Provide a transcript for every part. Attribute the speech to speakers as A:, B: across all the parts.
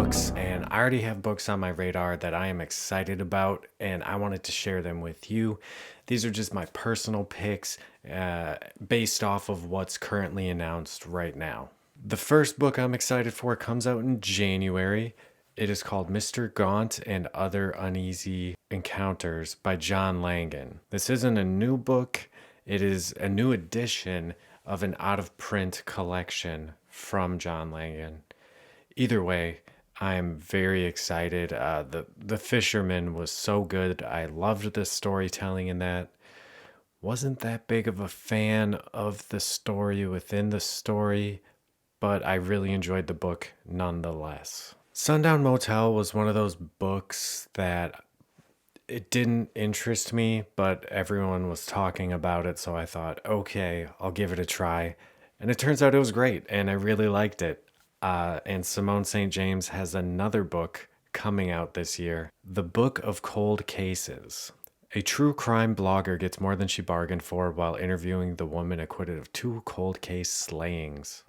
A: books, and I already have books on my radar that I am excited about, and I wanted to share them with you. These are just my personal picks based off of what's currently announced right now. The first book I'm excited for comes out in January. It is called Mr. Gaunt and Other Uneasy Encounters by John Langan. This isn't a new book, it is a new edition of an out of print collection from John Langan. Either way, I'm very excited. The Fisherman was so good. I loved the storytelling in that. Wasn't that big of a fan of the story within the story, but I really enjoyed the book nonetheless. Sundown Motel was one of those books that it didn't interest me, but everyone was talking about it, so I thought, okay, I'll give it a try. And it turns out it was great, and I really liked it. And Simone St James has another book coming out this year, The Book of Cold Cases. A true crime blogger gets more than she bargained for while interviewing the woman acquitted of 2 cold case slayings.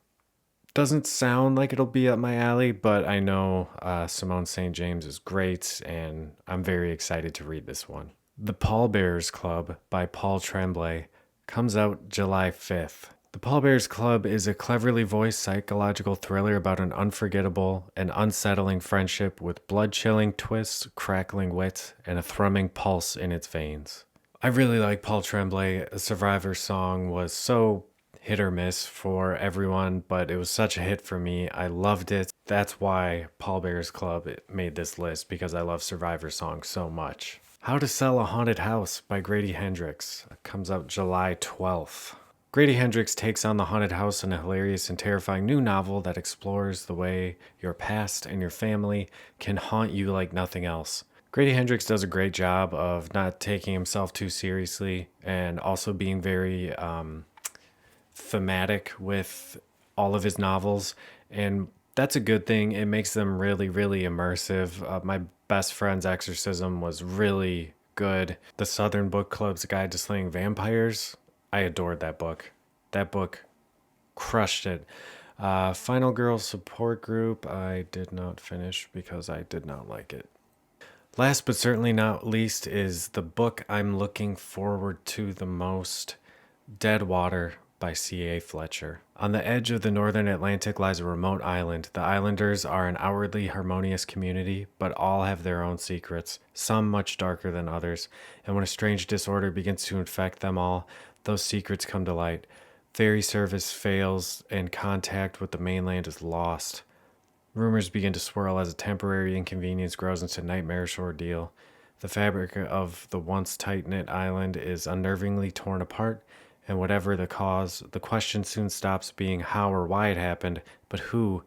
A: Doesn't sound like it'll be up my alley, but I know Simone St. James is great, and I'm very excited to read this one. The Pallbearers Club by Paul Tremblay comes out July 5th. The Pallbearers Club is a cleverly voiced psychological thriller about an unforgettable and unsettling friendship with blood-chilling twists, crackling wit, and a thrumming pulse in its veins. I really like Paul Tremblay. A Survivor Song was so hit or miss for everyone, but it was such a hit for me. I loved it. That's why Pallbearers Club made this list, because I love Survivor Song so much. How to Sell a Haunted House by Grady Hendrix comes out July 12th. Grady Hendrix takes on the haunted house in a hilarious and terrifying new novel that explores the way your past and your family can haunt you like nothing else. Grady Hendrix does a great job of not taking himself too seriously and also being very thematic with all of his novels, and that's a good thing. It makes them really, really immersive. My best friend's Exorcism was really good. The Southern Book Club's Guide to Slaying Vampires, I adored that book. That book crushed it. Final Girl Support Group, I did not finish because I did not like it. Last but certainly not least is the book I'm looking forward to the most, Dead Water by C.A. Fletcher. On the edge of the northern Atlantic lies a remote island. The islanders are an outwardly harmonious community, but all have their own secrets, some much darker than others. And when a strange disorder begins to infect them all, those secrets come to light. Ferry service fails, and contact with the mainland is lost. Rumors begin to swirl as a temporary inconvenience grows into a nightmarish ordeal. The fabric of the once tight-knit island is unnervingly torn apart, and whatever the cause, the question soon stops being how or why it happened, but who,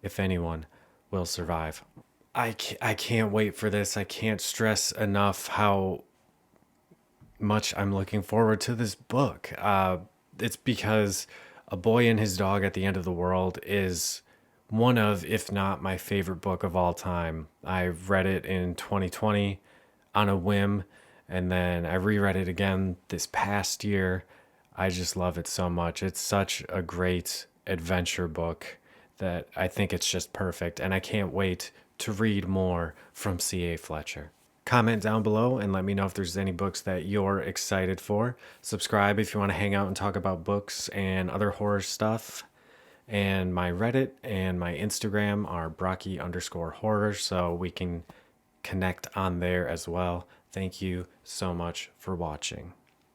A: if anyone, will survive. I can't wait for this. I can't stress enough how much I'm looking forward to this book. It's because A Boy and His Dog at the End of the World is one of, if not my favorite book of all time. I read it in 2020 on a whim, and then I reread it again this past year. I just love it so much. It's such a great adventure book that I think it's just perfect, and I can't wait to read more from C.A. Fletcher. Comment down below and let me know if there's any books that you're excited for. Subscribe if you want to hang out and talk about books and other horror stuff. And my Reddit and my Instagram are Brocky_horror, so we can connect on there as well. Thank you so much for watching.